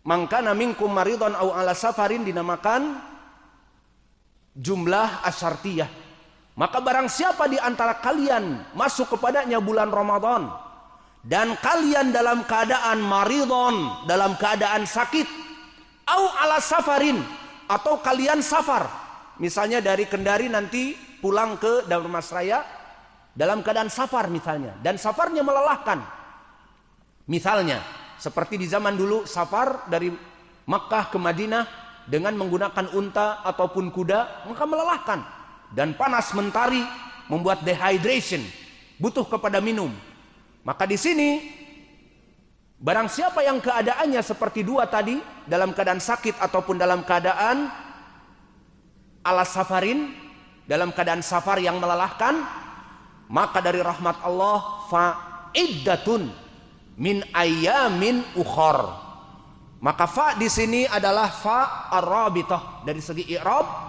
mangkana minkum maridon au ala safarin dinamakan jumlah asyartiyah. Maka barang siapa di antara kalian masuk kepadanya bulan Ramadan dan kalian dalam keadaan maridon, dalam keadaan sakit, au ala safarin, atau kalian safar, misalnya dari Kendari nanti pulang ke Darmasraya dalam keadaan safar misalnya, dan safarnya melelahkan, misalnya seperti di zaman dulu safar dari Makkah ke Madinah dengan menggunakan unta ataupun kuda, maka melelahkan dan panas mentari membuat dehydration, butuh kepada minum. Maka di sini barang siapa yang keadaannya seperti dua tadi, dalam keadaan sakit ataupun dalam keadaan ala safarin, dalam keadaan safar yang melelahkan, maka dari rahmat Allah fa'iddatun min ayamin ukhor. Maka fa di sini adalah fa ar-rabithah dari segi i'rab.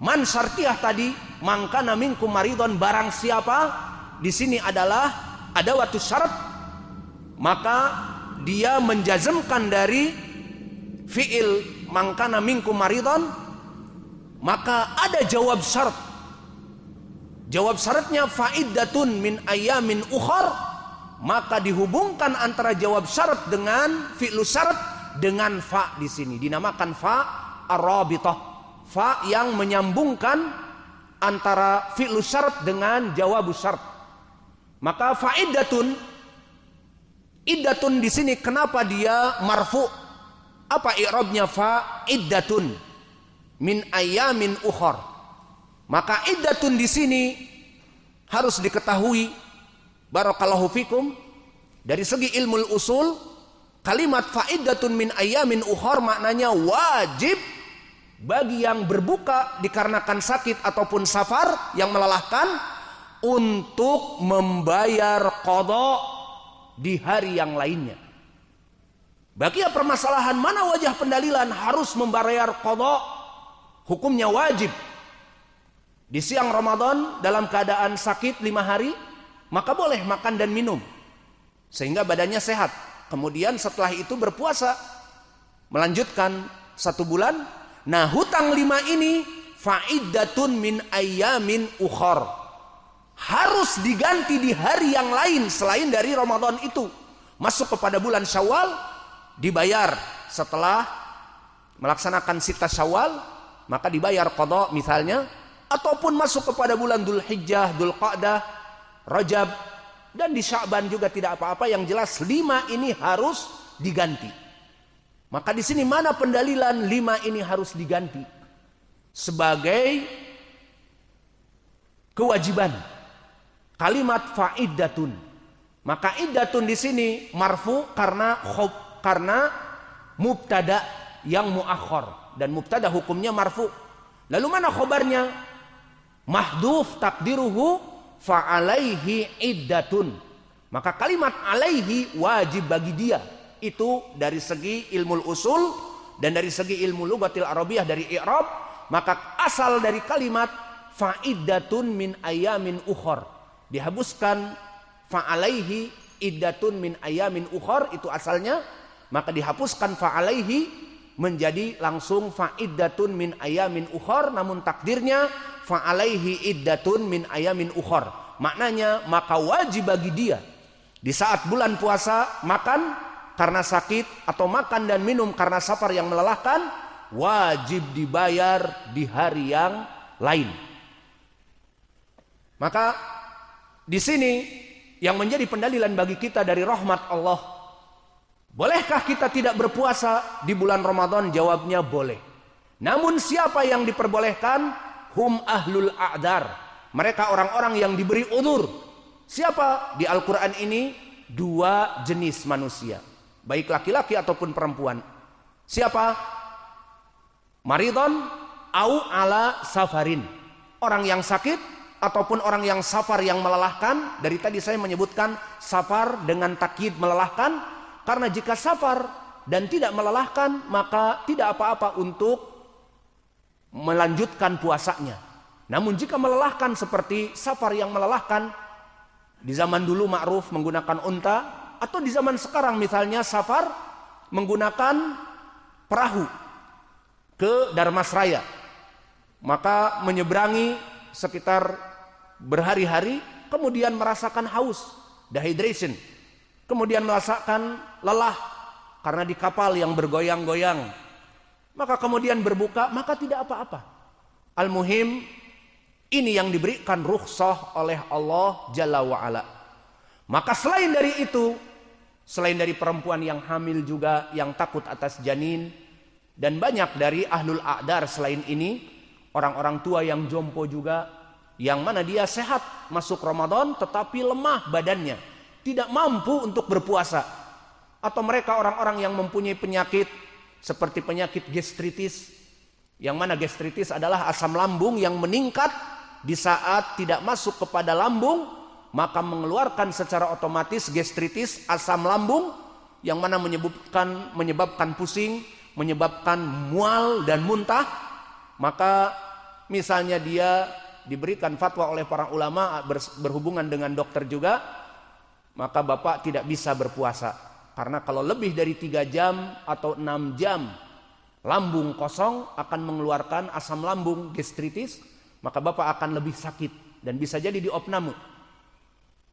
Man syartiyah tadi, mangkana minkum maridon, barang siapa, di sini adalah adawatu syarat, maka dia menjazmkan dari fiil mangkana minkum maridon, maka ada jawab syarat. Jawab syaratnya fa'iddatun min ayamin ukhar, maka dihubungkan antara jawab syarat dengan fi'lu syarat dengan fa di sini dinamakan fa ar-rabithah, fa yang menyambungkan antara fi'lu syarat dengan jawab syarat. Maka fa'iddatun, iddatun di sini kenapa dia marfu? Apa i'rabnya fa'iddatun min ayamin ukhar? Maka iddatun di sini harus diketahui, barakallahu fikum, dari segi ilmu usul, kalimat fa'iddatun min ayamin ukhar maknanya wajib bagi yang berbuka dikarenakan sakit ataupun safar yang melelahkan untuk membayar qada di hari yang lainnya. Bagi permasalahan mana wajah pendalilan harus membayar qada, hukumnya wajib. Di siang Ramadan dalam keadaan sakit 5 hari, maka boleh makan dan minum sehingga badannya sehat. Kemudian setelah itu berpuasa melanjutkan 1 bulan. Nah, hutang 5 ini fa'iddatun min ayamin ukhar, harus diganti di hari yang lain selain dari Ramadan itu. Masuk kepada bulan Syawal, dibayar setelah melaksanakan sita Syawal, maka dibayar qada misalnya, ataupun masuk kepada bulan Dzulhijjah, Dzulqa'dah, Rajab, dan di Sya'ban juga tidak apa-apa, yang jelas 5 ini harus diganti. Maka di sini mana pendalilan 5 ini harus diganti sebagai kewajiban? Kalimat fa'iddatun. Maka iddatun di sini marfu karena mubtada yang muakhar, dan mubtada hukumnya marfu. Lalu mana khobarnya? Mahdhuf takdiruhu fa'alaihi iddatun. Maka kalimat alaihi wajib bagi dia. Itu dari segi ilmu usul dan dari segi ilmu lughatil arabiyah dari i'rab. Maka asal dari kalimat fa'iddatun min ayamin ukhar, dihapuskan fa'alaihi iddatun min ayamin ukhar, itu asalnya, maka dihapuskan fa'alaihi menjadi langsung fa'iddatun min ayamin ukhar, namun takdirnya fa'alaihi iddatun min ayamin ukhar. Maknanya maka wajib bagi dia di saat bulan puasa makan karena sakit atau makan dan minum karena safar yang melelahkan, wajib dibayar di hari yang lain. Maka di sini yang menjadi pendalilan bagi kita dari rahmat Allah, bolehkah kita tidak berpuasa di bulan Ramadan? Jawabnya boleh. Namun siapa yang diperbolehkan? Hum ahlul a'dar, mereka orang-orang yang diberi udzur. Siapa? Di Al-Quran ini 2 jenis manusia, baik laki-laki ataupun perempuan. Siapa? Maridon au ala safarin, orang yang sakit ataupun orang yang safar yang melelahkan. Dari tadi saya menyebutkan safar dengan takkid melelahkan, karena jika safar dan tidak melelahkan maka tidak apa-apa untuk melanjutkan puasanya. Namun jika melelahkan seperti safar yang melelahkan, di zaman dulu ma'ruf menggunakan unta, atau di zaman sekarang misalnya safar menggunakan perahu ke Darmasraya. Maka menyeberangi sekitar berhari-hari, kemudian merasakan haus, dehydration. Kemudian merasakan lelah karena di kapal yang bergoyang-goyang. Maka kemudian berbuka, maka tidak apa-apa. Al-muhim, ini yang diberikan rukhsah oleh Allah Jalla wa'ala. Maka selain dari itu, selain dari perempuan yang hamil juga, yang takut atas janin, dan banyak dari ahlul a'dar selain ini, orang-orang tua yang jompo juga, yang mana dia sehat masuk Ramadan tetapi lemah badannya, tidak mampu untuk berpuasa. Atau mereka orang-orang yang mempunyai penyakit seperti penyakit gastritis, yang mana gastritis adalah asam lambung yang meningkat di saat tidak masuk kepada lambung, maka mengeluarkan secara otomatis gastritis, asam lambung, yang mana menyebabkan pusing, menyebabkan mual dan muntah. Maka misalnya dia diberikan fatwa oleh para ulama berhubungan dengan dokter juga, maka bapak tidak bisa berpuasa. Karena kalau lebih dari 3 jam atau 6 jam lambung kosong akan mengeluarkan asam lambung gastritis, maka bapak akan lebih sakit dan bisa jadi diopname.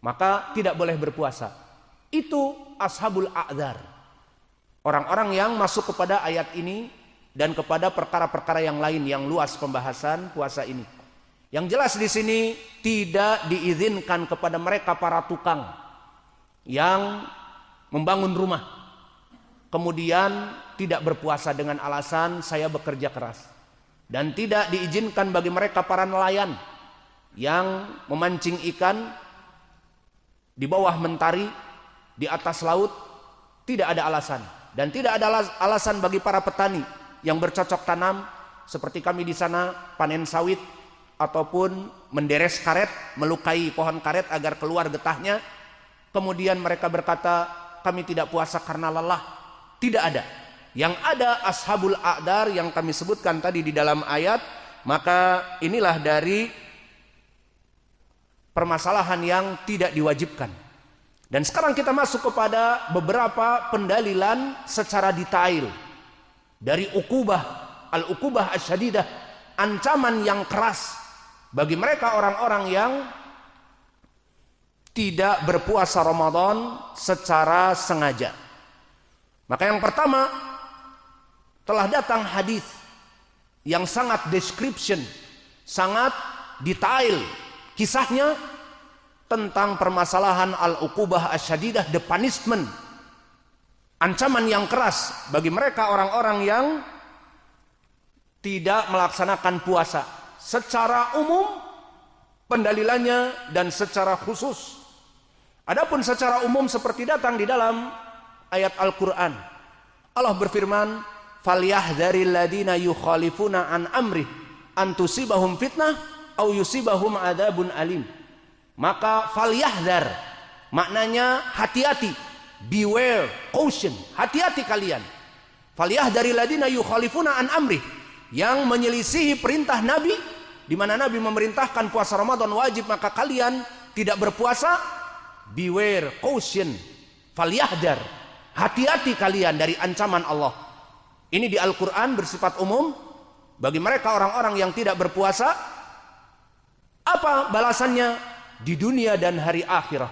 Maka tidak boleh berpuasa. Itu ashabul a'dzar. Orang-orang yang masuk kepada ayat ini dan kepada perkara-perkara yang lain yang luas pembahasan puasa ini. Yang jelas di sini tidak diizinkan kepada mereka para tukang yang membangun rumah, kemudian tidak berpuasa dengan alasan saya bekerja keras. Dan tidak diizinkan bagi mereka para nelayan yang memancing ikan di bawah mentari, di atas laut, tidak ada alasan. Dan tidak ada alasan bagi para petani yang bercocok tanam seperti kami di sana panen sawit ataupun menderes karet, melukai pohon karet agar keluar getahnya. Kemudian mereka berkata, kami tidak puasa karena lelah. Tidak ada. Yang ada ashabul a'dar yang kami sebutkan tadi di dalam ayat. Maka inilah dari permasalahan yang tidak diwajibkan. Dan sekarang kita masuk kepada beberapa pendalilan secara detail dari ukubah, al-ukubah asyadidah, ancaman yang keras bagi mereka orang-orang yang tidak berpuasa Ramadan secara sengaja. Maka yang pertama, telah datang hadis yang sangat description, sangat detail kisahnya tentang permasalahan al-uqubah asyadidah, the punishment, ancaman yang keras bagi mereka orang-orang yang tidak melaksanakan puasa secara umum pendalilannya dan secara khusus. Adapun secara umum seperti datang di dalam ayat Al-Quran, Allah berfirman, "Falyahdharil ladina yukhalifuna an amrih an tusibahum fitnah au yusibahum adzabun alim." Maka falyahdhar maknanya hati-hati, beware, caution, hati-hati kalian. Falyahdharil ladina yukhalifuna an amrih, yang menyelisihi perintah Nabi, di mana Nabi memerintahkan puasa Ramadan wajib, maka kalian tidak berpuasa. Beware, caution, falyahdhar, hati-hati kalian dari ancaman Allah. Ini di Al-Quran bersifat umum bagi mereka orang-orang yang tidak berpuasa. Apa balasannya di dunia dan hari akhirah?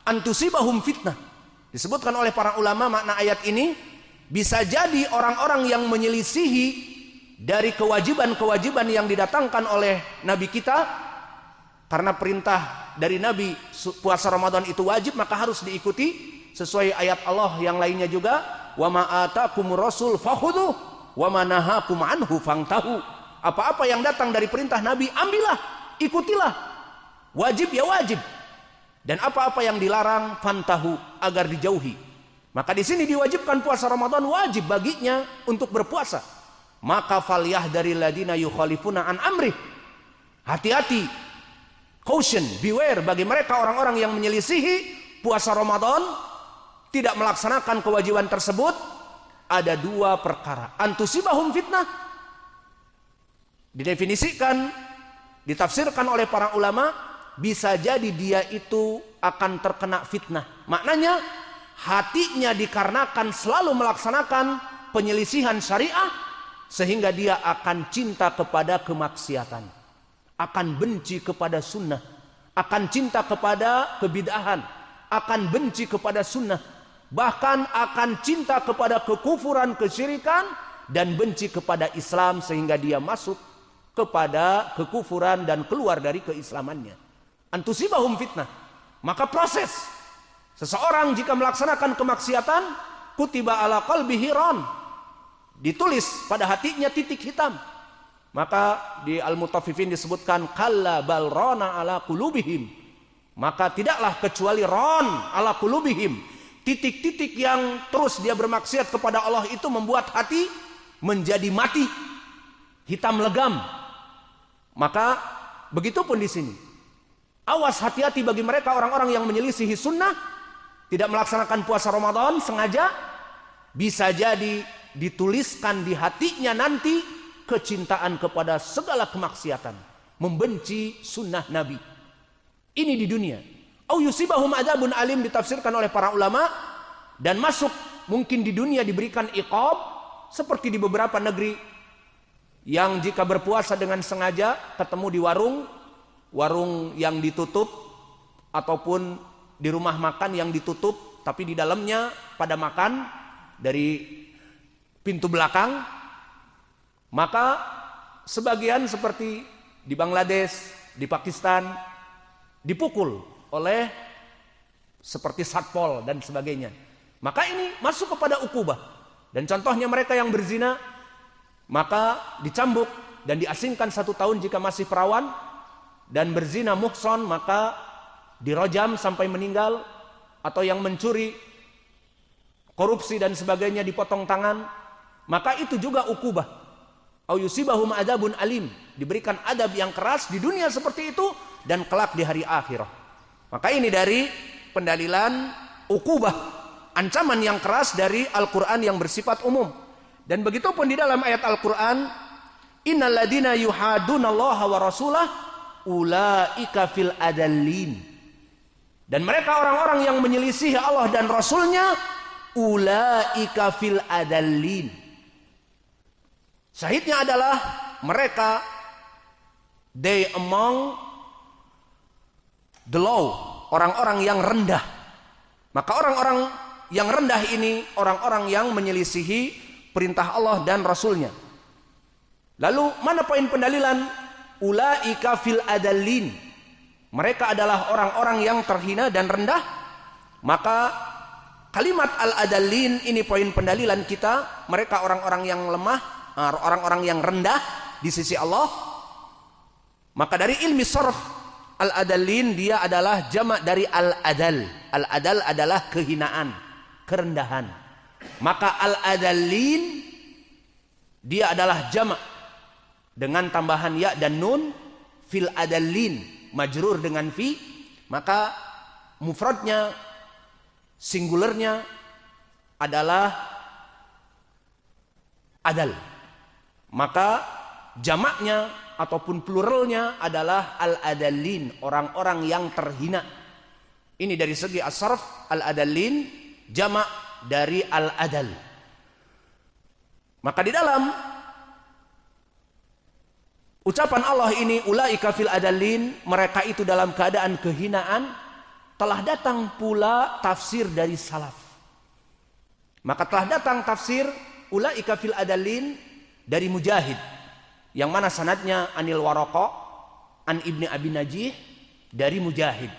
Antusibahum fitnah. Disebutkan oleh para ulama makna ayat ini, bisa jadi orang-orang yang menyelisihi dari kewajiban-kewajiban yang didatangkan oleh Nabi kita. Karena perintah dari Nabi puasa Ramadan itu wajib, maka harus diikuti sesuai ayat Allah yang lainnya juga, wa ma atakumur rasul fakhudhu wa ma nahakum anhu fangtahu. Apa-apa yang datang dari perintah Nabi, ambillah, ikutilah. Wajib ya wajib. Dan apa-apa yang dilarang, fantahu, agar dijauhi. Maka di sini diwajibkan puasa Ramadan, wajib baginya untuk berpuasa. Maka falyahdharil ladina yukhalifuna an amrih. Hati-hati, caution, beware bagi mereka orang-orang yang menyelisihi puasa Ramadan, tidak melaksanakan kewajiban tersebut. Ada 2 perkara. Antusibahum fitnah, didefinisikan, ditafsirkan oleh para ulama, bisa jadi dia itu akan terkena fitnah. Maknanya hatinya dikarenakan selalu melaksanakan penyelisihan syariah, sehingga dia akan cinta kepada kemaksiatan, akan benci kepada sunnah, akan cinta kepada kebid'ahan, akan benci kepada sunnah, bahkan akan cinta kepada kekufuran, kesyirikan, dan benci kepada Islam, sehingga dia masuk kepada kekufuran dan keluar dari keislamannya. Antusibahum fitnah. Maka proses seseorang jika melaksanakan kemaksiatan, kutiba ala qalbihi ran, ditulis pada hatinya titik hitam. Maka di Al-Mutaffifin disebutkan kalla bal rana ala qulubihim, maka tidaklah kecuali ron ala qulubihim, titik-titik yang terus dia bermaksiat kepada Allah itu membuat hati menjadi mati, hitam legam. Maka begitupun di sini. Awas, hati-hati bagi mereka orang-orang yang menyelisihi sunnah, tidak melaksanakan puasa Ramadan sengaja, bisa jadi dituliskan di hatinya nanti kecintaan kepada segala kemaksiatan, membenci sunnah Nabi. Ini di dunia. Au yusibahum adzabun alim ditafsirkan oleh para ulama, dan masuk mungkin di dunia diberikan iqab, seperti di beberapa negeri yang jika berpuasa dengan sengaja ketemu di warung yang ditutup, ataupun di rumah makan yang ditutup, tapi di dalamnya pada makan dari pintu belakang, maka sebagian seperti di Bangladesh, di Pakistan, dipukul oleh seperti satpol dan sebagainya. Maka ini masuk kepada ukubah. Dan contohnya mereka yang berzina, maka dicambuk dan diasingkan 1 tahun jika masih perawan, dan berzina muhson maka dirojam sampai meninggal, atau yang mencuri, korupsi dan sebagainya dipotong tangan. Maka itu juga ukubah. Au yusibahum adzabun alim, diberikan adab yang keras di dunia seperti itu, dan kelak di hari akhirat. Maka ini dari pendalilan ukubah, ancaman yang keras dari Al-Quran yang bersifat umum. Dan begitu pun di dalam ayat Al-Quran, innal ladina yuhadunallaha wa rasulah ulaika fil adallin. Dan mereka orang-orang yang menyelisih Allah dan Rasulnya, ulaika fil adallin. Syahidnya adalah mereka, they among the low, orang-orang yang rendah. Maka orang-orang yang rendah ini orang-orang yang menyelisihi perintah Allah dan Rasulnya. Lalu mana poin pendalilan? Ulaika fil adallin. Mereka adalah orang-orang yang terhina dan rendah. Maka kalimat al-adallin ini poin pendalilan kita. Mereka orang-orang yang lemah, orang-orang yang rendah di sisi Allah. Maka dari ilmi sarf, al-adallin dia adalah jamak dari al-adal. Al-adal adalah kehinaan, kerendahan. Maka al-adallin dia adalah jamak dengan tambahan ya dan nun, fil adallin majrur dengan fi, maka mufradnya, singularnya adalah adal. Maka jamaknya ataupun pluralnya adalah al-adallin, orang-orang yang terhina. Ini dari segi as-sarf, al-adallin jamak dari al-adal. Maka di dalam ucapan Allah ini, ulaika fil adallin, mereka itu dalam keadaan kehinaan, telah datang pula tafsir dari salaf. Maka telah datang tafsir ulaika fil adallin dari Mujahid, yang mana sanadnya anil Waraqah an Ibni Abi Najih dari Mujahid.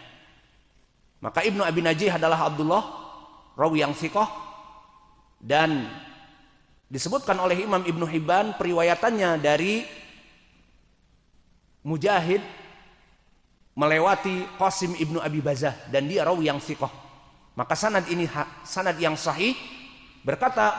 Maka Ibnu Abi Najih adalah Abdullah, rawi yang thiqah, dan disebutkan oleh Imam Ibnu Hibban periwayatannya dari Mujahid melewati Qasim Ibnu Abi Bazah, dan dia rawi yang thiqah. Maka sanad ini sanad yang sahih. Berkata